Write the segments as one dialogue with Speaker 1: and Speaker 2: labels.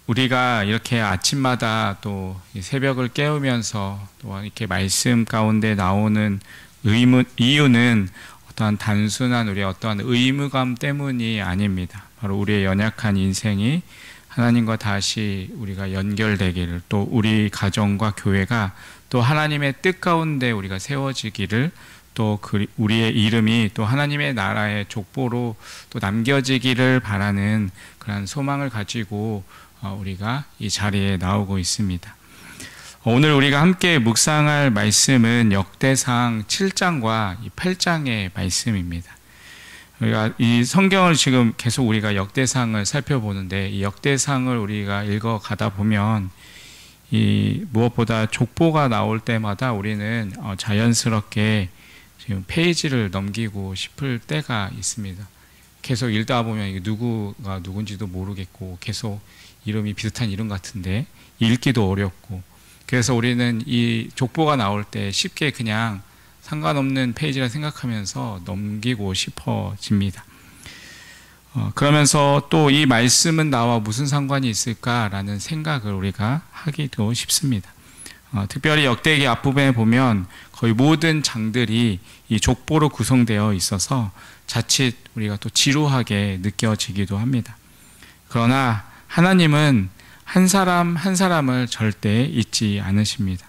Speaker 1: 우리가 이렇게 아침마다 또 새벽을 깨우면서 또 이렇게 말씀 가운데 나오는 이유는 어떠한 단순한 우리의 어떠한 의무감 때문이 아닙니다. 바로 우리의 연약한 인생이 하나님과 다시 우리가 연결되기를, 또 우리 가정과 교회가 또 하나님의 뜻 가운데 우리가 세워지기를, 또 우리의 이름이 또 하나님의 나라의 족보로 또 남겨지기를 바라는 그런 소망을 가지고 우리가 이 자리에 나오고 있습니다. 오늘 우리가 함께 묵상할 말씀은 역대상 7장과 8장의 말씀입니다. 우리가 이 성경을 지금 계속 우리가 역대상을 살펴보는데, 이 역대상을 우리가 읽어가다 보면 이 무엇보다 족보가 나올 때마다 우리는 자연스럽게 지금 페이지를 넘기고 싶을 때가 있습니다. 계속 읽다 보면 이게 누구가 누군지도 모르겠고, 계속 이름이 비슷한 이름 같은데 읽기도 어렵고, 그래서 우리는 이 족보가 나올 때 쉽게 그냥 상관없는 페이지라 생각하면서 넘기고 싶어집니다. 그러면서 또 이 말씀은 나와 무슨 상관이 있을까라는 생각을 우리가 하기도 쉽습니다. 특별히 역대기 앞부분에 보면 거의 모든 장들이 이 족보로 구성되어 있어서 자칫 우리가 또 지루하게 느껴지기도 합니다. 그러나 하나님은 한 사람 한 사람을 절대 잊지 않으십니다.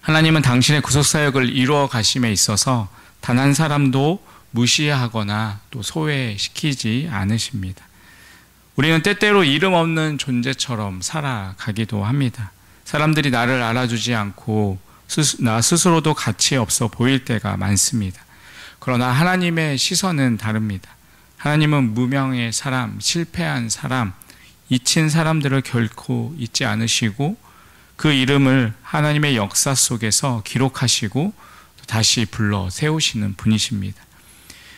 Speaker 1: 하나님은 당신의 구속사역을 이루어 가심에 있어서 단 한 사람도 무시하거나 또 소외시키지 않으십니다. 우리는 때때로 이름 없는 존재처럼 살아가기도 합니다. 사람들이 나를 알아주지 않고 나 스스로도 가치 없어 보일 때가 많습니다. 그러나 하나님의 시선은 다릅니다. 하나님은 무명의 사람, 실패한 사람, 잊힌 사람들을 결코 잊지 않으시고 그 이름을 하나님의 역사 속에서 기록하시고 다시 불러 세우시는 분이십니다.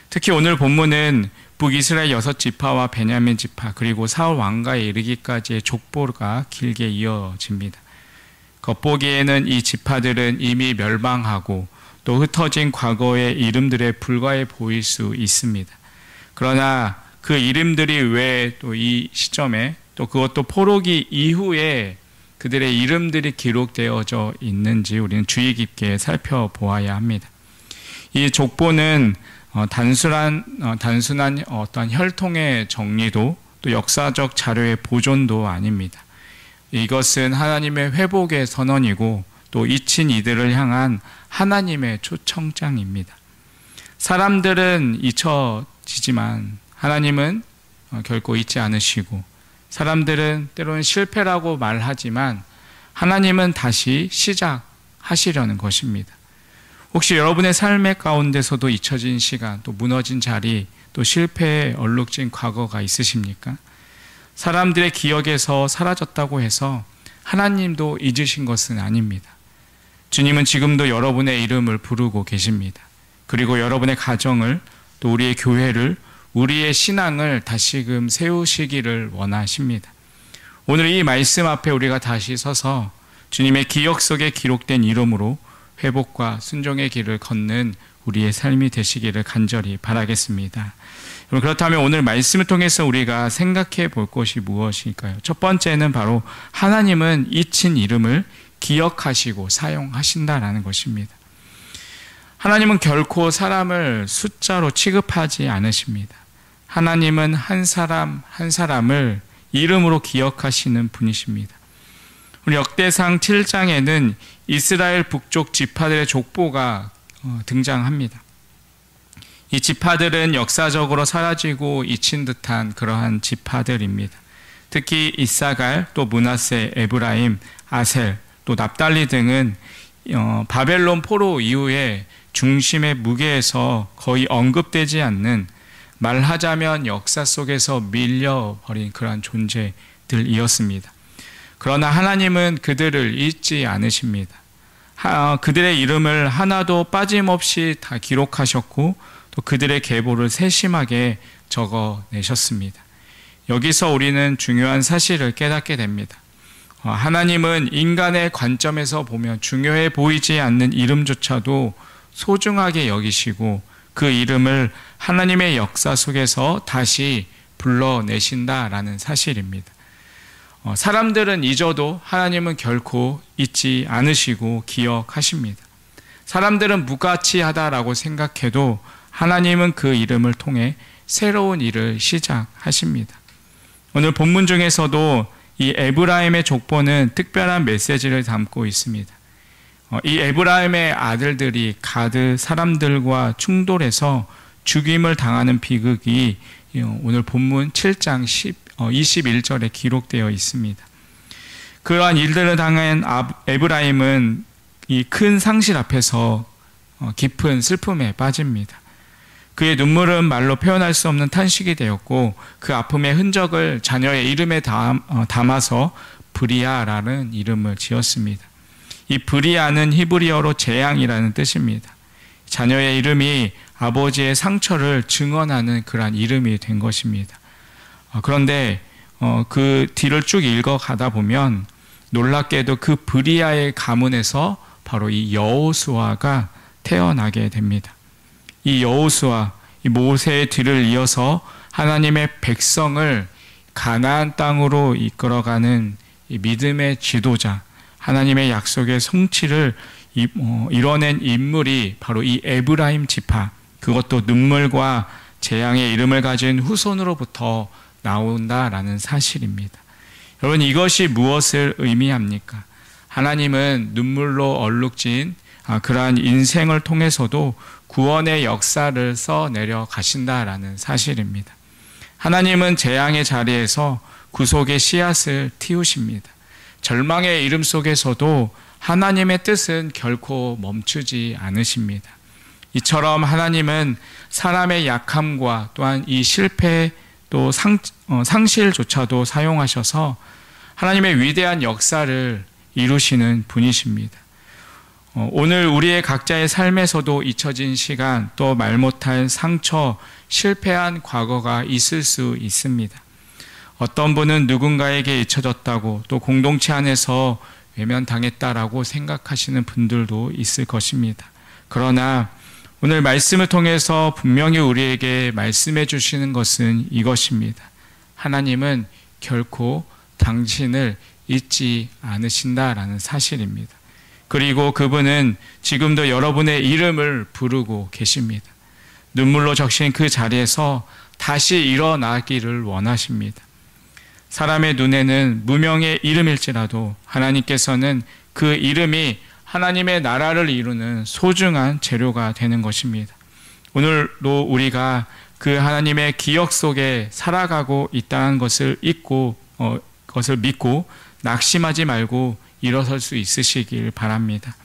Speaker 1: 특히 오늘 본문은 북이스라엘 6지파와 베냐민 지파, 그리고 사울 왕가에 이르기까지의 족보가 길게 이어집니다. 겉보기에는 이 지파들은 이미 멸망하고 또 흩어진 과거의 이름들에 불과해 보일 수 있습니다. 그러나 그 이름들이 왜 또 이 시점에, 또 그것도 포로기 이후에 그들의 이름들이 기록되어져 있는지 우리는 주의 깊게 살펴보아야 합니다. 이 족보는 단순한 어떤 혈통의 정리도, 또 역사적 자료의 보존도 아닙니다. 이것은 하나님의 회복의 선언이고 또 잊힌 이들을 향한 하나님의 초청장입니다. 사람들은 잊혀지지만 하나님은 결코 잊지 않으시고, 사람들은 때로는 실패라고 말하지만 하나님은 다시 시작하시려는 것입니다. 혹시 여러분의 삶의 가운데서도 잊혀진 시간, 또 무너진 자리, 또 실패에 얼룩진 과거가 있으십니까? 사람들의 기억에서 사라졌다고 해서 하나님도 잊으신 것은 아닙니다. 주님은 지금도 여러분의 이름을 부르고 계십니다. 그리고 여러분의 가정을, 또 우리의 교회를, 우리의 신앙을 다시금 세우시기를 원하십니다. 오늘 이 말씀 앞에 우리가 다시 서서 주님의 기억 속에 기록된 이름으로 회복과 순종의 길을 걷는 우리의 삶이 되시기를 간절히 바라겠습니다. 그렇다면 오늘 말씀을 통해서 우리가 생각해 볼 것이 무엇일까요? 첫 번째는 바로 하나님은 잊힌 이름을 기억하시고 사용하신다라는 것입니다. 하나님은 결코 사람을 숫자로 취급하지 않으십니다. 하나님은 한 사람 한 사람을 이름으로 기억하시는 분이십니다. 우리 역대상 7장에는 이스라엘 북쪽 지파들의 족보가 등장합니다. 이 지파들은 역사적으로 사라지고 잊힌 듯한 그러한 지파들입니다. 특히 이사갈, 또 므낫세, 에브라임, 아셀, 또 납달리 등은 바벨론 포로 이후에 중심의 무게에서 거의 언급되지 않는, 말하자면 역사 속에서 밀려버린 그러한 존재들이었습니다. 그러나 하나님은 그들을 잊지 않으십니다. 그들의 이름을 하나도 빠짐없이 다 기록하셨고 또 그들의 계보를 세심하게 적어내셨습니다. 여기서 우리는 중요한 사실을 깨닫게 됩니다. 하나님은 인간의 관점에서 보면 중요해 보이지 않는 이름조차도 소중하게 여기시고 그 이름을 하나님의 역사 속에서 다시 불러내신다라는 사실입니다. 사람들은 잊어도 하나님은 결코 잊지 않으시고 기억하십니다. 사람들은 무가치하다라고 생각해도 하나님은 그 이름을 통해 새로운 일을 시작하십니다. 오늘 본문 중에서도 이 에브라임의 족보는 특별한 메시지를 담고 있습니다. 이 에브라임의 아들들이 가드 사람들과 충돌해서 죽임을 당하는 비극이 오늘 본문 7장 21절에 기록되어 있습니다. 그러한 일들을 당한 에브라임은 이 큰 상실 앞에서 깊은 슬픔에 빠집니다. 그의 눈물은 말로 표현할 수 없는 탄식이 되었고 그 아픔의 흔적을 자녀의 이름에 담아서 브리아라는 이름을 지었습니다. 이 브리아는 히브리어로 재앙이라는 뜻입니다. 자녀의 이름이 아버지의 상처를 증언하는 그러한 이름이 된 것입니다. 그런데 그 뒤를 쭉 읽어가다 보면 놀랍게도 그 브리아의 가문에서 바로 이 여호수아가 태어나게 됩니다. 이 여호수아, 이 모세의 뒤를 이어서 하나님의 백성을 가나안 땅으로 이끌어가는 이 믿음의 지도자, 하나님의 약속의 성취를 이뤄낸 인물이 바로 이 에브라임 지파, 그것도 눈물과 재앙의 이름을 가진 후손으로부터 나온다라는 사실입니다. 여러분, 이것이 무엇을 의미합니까? 하나님은 눈물로 얼룩진 그러한 인생을 통해서도 구원의 역사를 써내려 가신다라는 사실입니다. 하나님은 재앙의 자리에서 구속의 씨앗을 틔우십니다. 절망의 이름 속에서도 하나님의 뜻은 결코 멈추지 않으십니다. 이처럼 하나님은 사람의 약함과 또한 이 실패 또 상실조차도 사용하셔서 하나님의 위대한 역사를 이루시는 분이십니다. 오늘 우리의 각자의 삶에서도 잊혀진 시간, 또 말 못할 상처, 실패한 과거가 있을 수 있습니다. 어떤 분은 누군가에게 잊혀졌다고 또 공동체 안에서 외면당했다라고 생각하시는 분들도 있을 것입니다. 그러나 오늘 말씀을 통해서 분명히 우리에게 말씀해 주시는 것은 이것입니다. 하나님은 결코 당신을 잊지 않으신다라는 사실입니다. 그리고 그분은 지금도 여러분의 이름을 부르고 계십니다. 눈물로 적신 그 자리에서 다시 일어나기를 원하십니다. 사람의 눈에는 무명의 이름일지라도 하나님께서는 그 이름이 하나님의 나라를 이루는 소중한 재료가 되는 것입니다. 오늘도 우리가 그 하나님의 기억 속에 살아가고 있다는 것을 것을 믿고 낙심하지 말고 일어설 수 있으시길 바랍니다.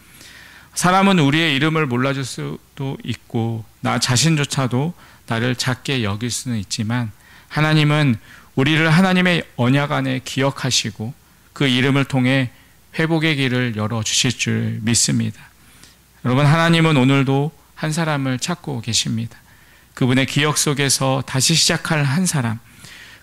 Speaker 1: 사람은 우리의 이름을 몰라줄 수도 있고 나 자신조차도 나를 작게 여길 수는 있지만 하나님은 우리를 하나님의 언약 안에 기억하시고 그 이름을 통해 회복의 길을 열어주실 줄 믿습니다. 여러분, 하나님은 오늘도 한 사람을 찾고 계십니다. 그분의 기억 속에서 다시 시작할 한 사람,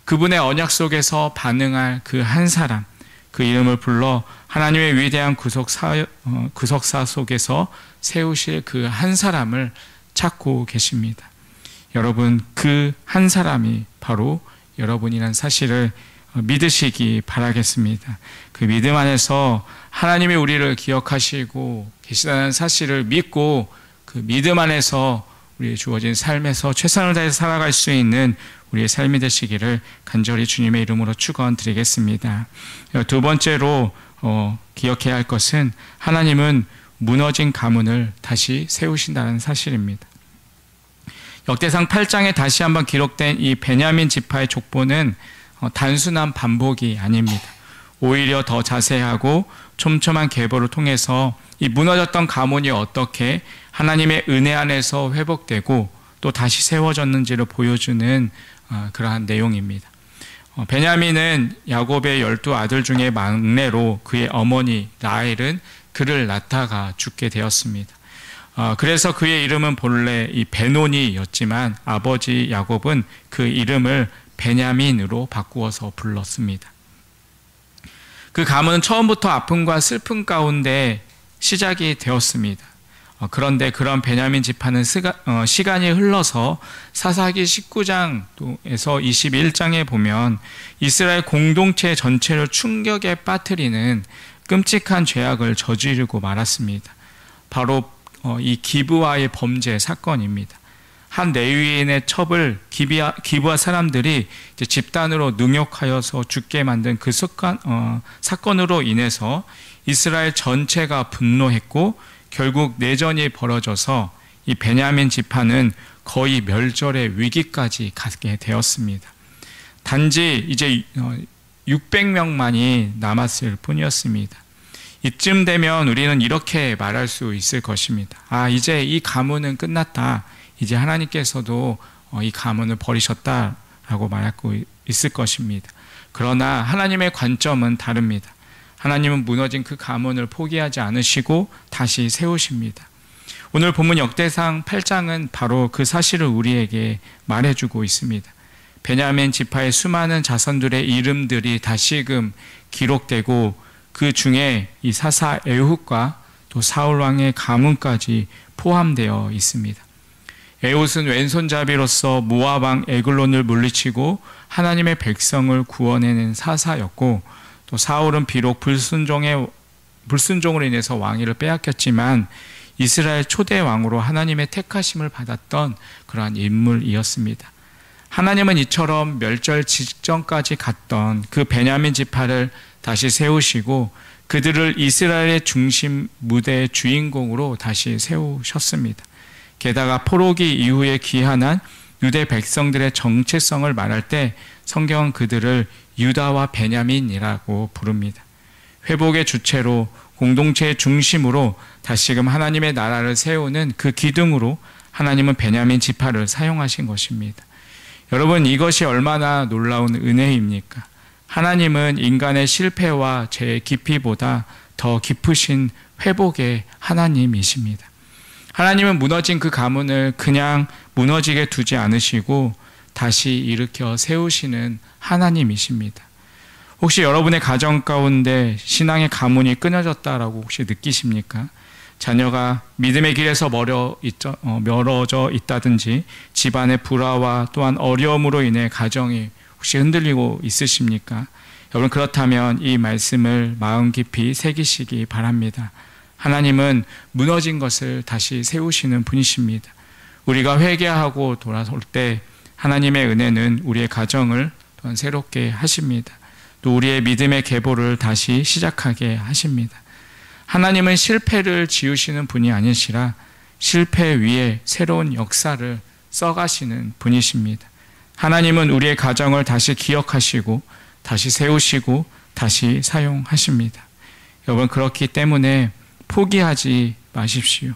Speaker 1: 그분의 언약 속에서 반응할 그 한 사람, 그 이름을 불러 하나님의 위대한 구속사 속에서 세우실 그 한 사람을 찾고 계십니다. 여러분, 그 한 사람이 바로 여러분이란 사실을 믿으시기 바라겠습니다. 그 믿음 안에서 하나님이 우리를 기억하시고 계시다는 사실을 믿고 그 믿음 안에서 우리의 주어진 삶에서 최선을 다해서 살아갈 수 있는 우리의 삶이 되시기를 간절히 주님의 이름으로 축원드리겠습니다. 두 번째로 기억해야 할 것은 하나님은 무너진 가문을 다시 세우신다는 사실입니다. 역대상 8장에 다시 한번 기록된 이 베냐민 지파의 족보는 단순한 반복이 아닙니다. 오히려 더 자세하고 촘촘한 계보를 통해서 이 무너졌던 가문이 어떻게 하나님의 은혜 안에서 회복되고 또 다시 세워졌는지를 보여주는 그러한 내용입니다. 베냐민은 야곱의 12아들 중에 막내로 그의 어머니 라헬은 그를 낳다가 죽게 되었습니다. 그래서 그의 이름은 본래 이 베노니였지만 아버지 야곱은 그 이름을 베냐민으로 바꾸어서 불렀습니다. 그 가문은 처음부터 아픔과 슬픔 가운데 시작이 되었습니다. 그런데 그런 베냐민 지파는 시간이 흘러서 사사기 19장에서 21장에 보면 이스라엘 공동체 전체를 충격에 빠뜨리는 끔찍한 죄악을 저지르고 말았습니다. 바로 이 기브아의 범죄 사건입니다. 한 레위인의 첩을 기브아 사람들이 이제 집단으로 능욕하여서 죽게 만든 그 사건으로 인해서 이스라엘 전체가 분노했고 결국 내전이 벌어져서 이 베냐민 지파는 거의 멸절의 위기까지 가게 되었습니다. 단지 이제 600명만이 남았을 뿐이었습니다. 이쯤 되면 우리는 이렇게 말할 수 있을 것입니다. 이제 이 가문은 끝났다. 이제 하나님께서도 이 가문을 버리셨다라고 말하고 있을 것입니다. 그러나 하나님의 관점은 다릅니다. 하나님은 무너진 그 가문을 포기하지 않으시고 다시 세우십니다. 오늘 본문 역대상 8장은 바로 그 사실을 우리에게 말해주고 있습니다. 베냐민 지파의 수많은 자손들의 이름들이 다시금 기록되고 그 중에 이 사사 에훗과 또 사울 왕의 가문까지 포함되어 있습니다. 에훗은 왼손잡이로서 모압 왕 에글론을 물리치고 하나님의 백성을 구원해낸 사사였고, 또 사울은 비록 불순종으로 인해서 왕위를 빼앗겼지만 이스라엘 초대 왕으로 하나님의 택하심을 받았던 그러한 인물이었습니다. 하나님은 이처럼 멸절 직전까지 갔던 그 베냐민 지파를 다시 세우시고 그들을 이스라엘의 중심 무대의 주인공으로 다시 세우셨습니다. 게다가 포로기 이후에 귀환한 유대 백성들의 정체성을 말할 때 성경은 그들을 유다와 베냐민이라고 부릅니다. 회복의 주체로 공동체의 중심으로 다시금 하나님의 나라를 세우는 그 기둥으로 하나님은 베냐민 지파를 사용하신 것입니다. 여러분, 이것이 얼마나 놀라운 은혜입니까? 하나님은 인간의 실패와 죄의 깊이보다 더 깊으신 회복의 하나님이십니다. 하나님은 무너진 그 가문을 그냥 무너지게 두지 않으시고 다시 일으켜 세우시는 하나님이십니다. 혹시 여러분의 가정 가운데 신앙의 가문이 끊어졌다라고 혹시 느끼십니까? 자녀가 믿음의 길에서 멀어져 있다든지 집안의 불화와 또한 어려움으로 인해 가정이 혹시 흔들리고 있으십니까? 여러분, 그렇다면 이 말씀을 마음 깊이 새기시기 바랍니다. 하나님은 무너진 것을 다시 세우시는 분이십니다. 우리가 회개하고 돌아설 때 하나님의 은혜는 우리의 가정을 또한 새롭게 하십니다. 또 우리의 믿음의 계보를 다시 시작하게 하십니다. 하나님은 실패를 지우시는 분이 아니시라 실패 위에 새로운 역사를 써가시는 분이십니다. 하나님은 우리의 가정을 다시 기억하시고 다시 세우시고 다시 사용하십니다. 여러분, 그렇기 때문에 포기하지 마십시오.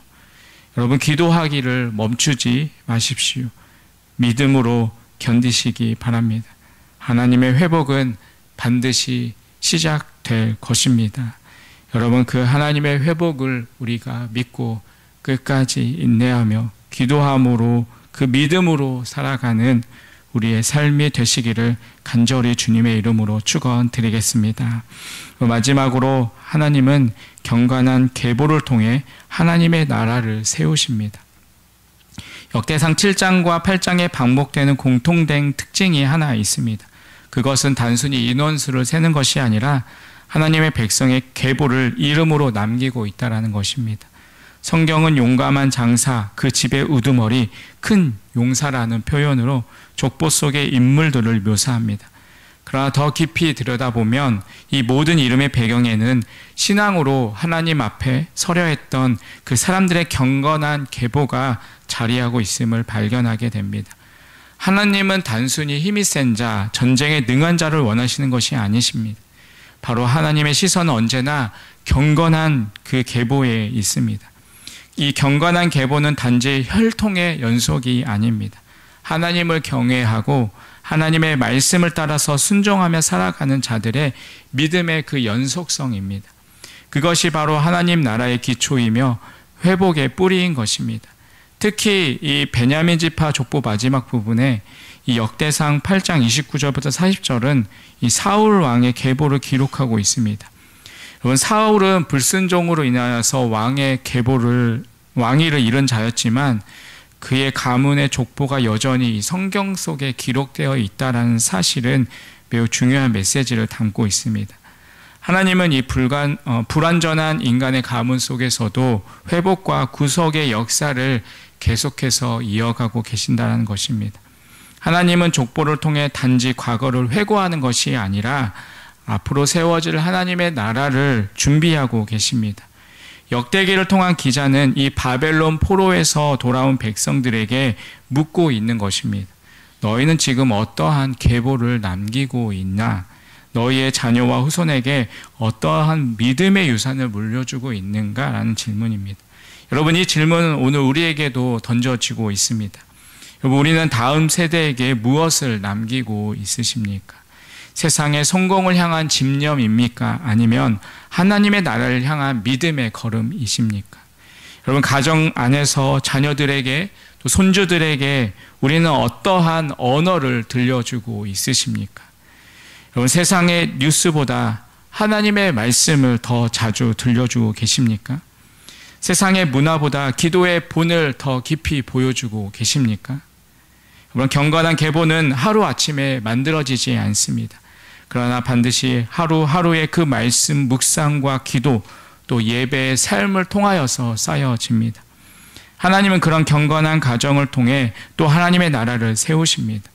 Speaker 1: 여러분, 기도하기를 멈추지 마십시오. 믿음으로 견디시기 바랍니다. 하나님의 회복은 반드시 시작될 것입니다. 여러분, 그 하나님의 회복을 우리가 믿고 끝까지 인내하며 기도함으로 그 믿음으로 살아가는 우리의 삶이 되시기를 간절히 주님의 이름으로 축원드리겠습니다. 마지막으로 하나님은 경건한 계보를 통해 하나님의 나라를 세우십니다. 역대상 7장과 8장에 반복되는 공통된 특징이 하나 있습니다. 그것은 단순히 인원수를 세는 것이 아니라 하나님의 백성의 계보를 이름으로 남기고 있다는 것입니다. 성경은 용감한 장사, 그 집의 우두머리, 큰 용사라는 표현으로 족보 속의 인물들을 묘사합니다. 그러나 더 깊이 들여다보면 이 모든 이름의 배경에는 신앙으로 하나님 앞에 서려 했던 그 사람들의 경건한 계보가 자리하고 있음을 발견하게 됩니다. 하나님은 단순히 힘이 센 자, 전쟁에 능한 자를 원하시는 것이 아니십니다. 바로 하나님의 시선은 언제나 경건한 그 계보에 있습니다. 이 경건한 계보는 단지 혈통의 연속이 아닙니다. 하나님을 경외하고 하나님의 말씀을 따라서 순종하며 살아가는 자들의 믿음의 그 연속성입니다. 그것이 바로 하나님 나라의 기초이며 회복의 뿌리인 것입니다. 특히 이 베냐민 지파 족보 마지막 부분에 이 역대상 8장 29절부터 40절은 이 사울 왕의 계보를 기록하고 있습니다. 여러분, 사울은 불순종으로 인하여서 왕의 계보를 왕위를 잃은 자였지만 그의 가문의 족보가 여전히 이 성경 속에 기록되어 있다는 사실은 매우 중요한 메시지를 담고 있습니다. 하나님은 이 불완전한 인간의 가문 속에서도 회복과 구속의 역사를 계속해서 이어가고 계신다는 것입니다. 하나님은 족보를 통해 단지 과거를 회고하는 것이 아니라 앞으로 세워질 하나님의 나라를 준비하고 계십니다. 역대기를 통한 기자는 이 바벨론 포로에서 돌아온 백성들에게 묻고 있는 것입니다. 너희는 지금 어떠한 계보를 남기고 있나? 너희의 자녀와 후손에게 어떠한 믿음의 유산을 물려주고 있는가? 라는 질문입니다. 여러분, 이 질문은 오늘 우리에게도 던져지고 있습니다. 여러분, 우리는 다음 세대에게 무엇을 남기고 있으십니까? 세상의 성공을 향한 집념입니까? 아니면 하나님의 나라를 향한 믿음의 걸음이십니까? 여러분, 가정 안에서 자녀들에게 또 손주들에게 우리는 어떠한 언어를 들려주고 있으십니까? 여러분, 세상의 뉴스보다 하나님의 말씀을 더 자주 들려주고 계십니까? 세상의 문화보다 기도의 본을 더 깊이 보여주고 계십니까? 여러분, 경건한 계보는 하루아침에 만들어지지 않습니다. 그러나 반드시 하루하루의 그 말씀 묵상과 기도 또 예배의 삶을 통하여서 쌓여집니다. 하나님은 그런 경건한 가정을 통해 또 하나님의 나라를 세우십니다.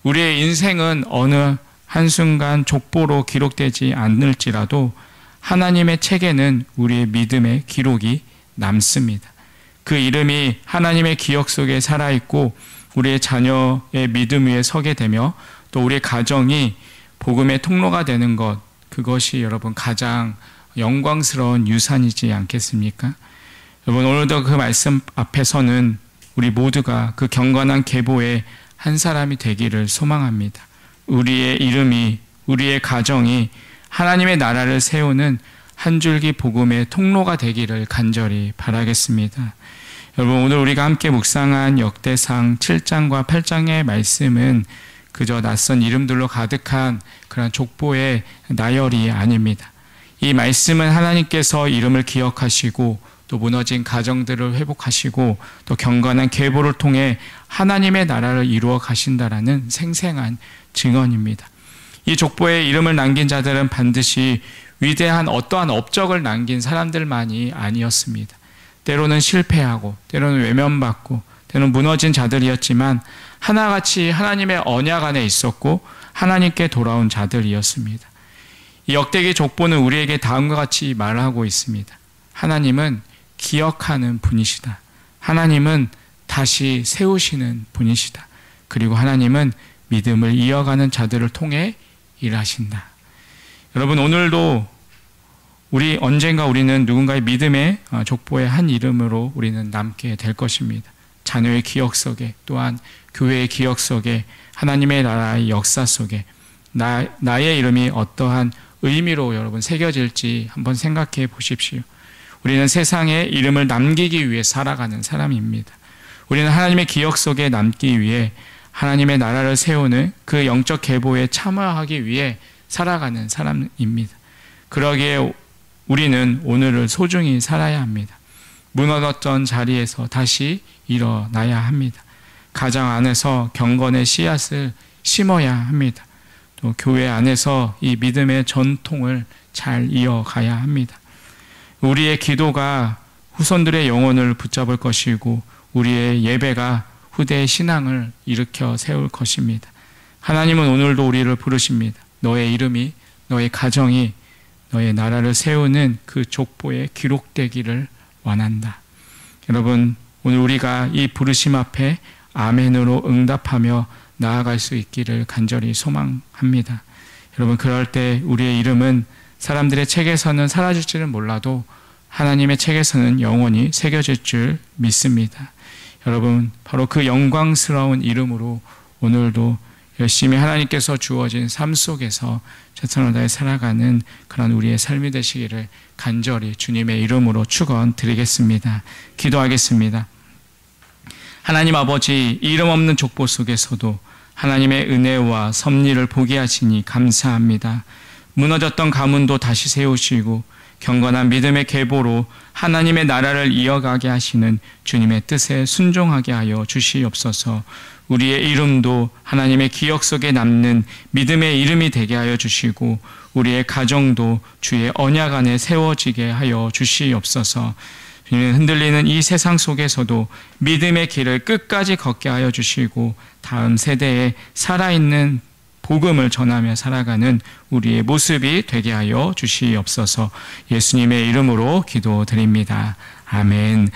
Speaker 1: 우리의 인생은 어느 한순간 족보로 기록되지 않을지라도 하나님의 책에는 우리의 믿음의 기록이 남습니다. 그 이름이 하나님의 기억 속에 살아있고 우리의 자녀의 믿음 위에 서게 되며 또 우리의 가정이 복음의 통로가 되는 것, 그것이 여러분 가장 영광스러운 유산이지 않겠습니까? 여러분, 오늘도 그 말씀 앞에서는 우리 모두가 그 경건한 계보의 한 사람이 되기를 소망합니다. 우리의 이름이, 우리의 가정이 하나님의 나라를 세우는 한 줄기 복음의 통로가 되기를 간절히 바라겠습니다. 여러분, 오늘 우리가 함께 묵상한 역대상 7장과 8장의 말씀은 그저 낯선 이름들로 가득한 그런 족보의 나열이 아닙니다. 이 말씀은 하나님께서 이름을 기억하시고 또 무너진 가정들을 회복하시고 또 경건한 계보를 통해 하나님의 나라를 이루어 가신다라는 생생한 증언입니다. 이 족보에 이름을 남긴 자들은 반드시 위대한 어떠한 업적을 남긴 사람들만이 아니었습니다. 때로는 실패하고 때로는 외면받고 때로는 무너진 자들이었지만 하나같이 하나님의 언약 안에 있었고 하나님께 돌아온 자들이었습니다. 이 역대기 족보는 우리에게 다음과 같이 말하고 있습니다. 하나님은 기억하는 분이시다. 하나님은 다시 세우시는 분이시다. 그리고 하나님은 믿음을 이어가는 자들을 통해 일하신다. 여러분, 오늘도 언젠가 우리는 누군가의 믿음의 족보의 한 이름으로 우리는 남게 될 것입니다. 자녀의 기억 속에, 또한 교회의 기억 속에, 하나님의 나라의 역사 속에 나의 이름이 어떠한 의미로 여러분 새겨질지 한번 생각해 보십시오. 우리는 세상에 이름을 남기기 위해 살아가는 사람입니다. 우리는 하나님의 기억 속에 남기 위해 하나님의 나라를 세우는 그 영적 계보에 참여하기 위해 살아가는 사람입니다. 그러기에 우리는 오늘을 소중히 살아야 합니다. 무너졌던 자리에서 다시 일어나야 합니다. 가정 안에서 경건의 씨앗을 심어야 합니다. 또 교회 안에서 이 믿음의 전통을 잘 이어가야 합니다. 우리의 기도가 후손들의 영혼을 붙잡을 것이고 우리의 예배가 후대의 신앙을 일으켜 세울 것입니다. 하나님은 오늘도 우리를 부르십니다. 너의 이름이, 너의 가정이 너의 나라를 세우는 그 족보에 기록되기를 원한다. 여러분, 오늘 우리가 이 부르심 앞에 아멘으로 응답하며 나아갈 수 있기를 간절히 소망합니다. 여러분, 그럴 때 우리의 이름은 사람들의 책에서는 사라질지는 몰라도 하나님의 책에서는 영원히 새겨질 줄 믿습니다. 여러분, 바로 그 영광스러운 이름으로 오늘도 열심히 하나님께서 주어진 삶 속에서 최선을 다해 살아가는 그런 우리의 삶이 되시기를 간절히 주님의 이름으로 축원드리겠습니다. 기도하겠습니다. 하나님 아버지, 이름 없는 족보 속에서도 하나님의 은혜와 섭리를 보게 하시니 감사합니다. 무너졌던 가문도 다시 세우시고 경건한 믿음의 계보로 하나님의 나라를 이어가게 하시는 주님의 뜻에 순종하게 하여 주시옵소서. 우리의 이름도 하나님의 기억 속에 남는 믿음의 이름이 되게 하여 주시고 우리의 가정도 주의 언약 안에 세워지게 하여 주시옵소서. 주님, 흔들리는 이 세상 속에서도 믿음의 길을 끝까지 걷게 하여 주시고 다음 세대에 살아있는 복음을 전하며 살아가는 우리의 모습이 되게 하여 주시옵소서. 예수님의 이름으로 기도드립니다. 아멘.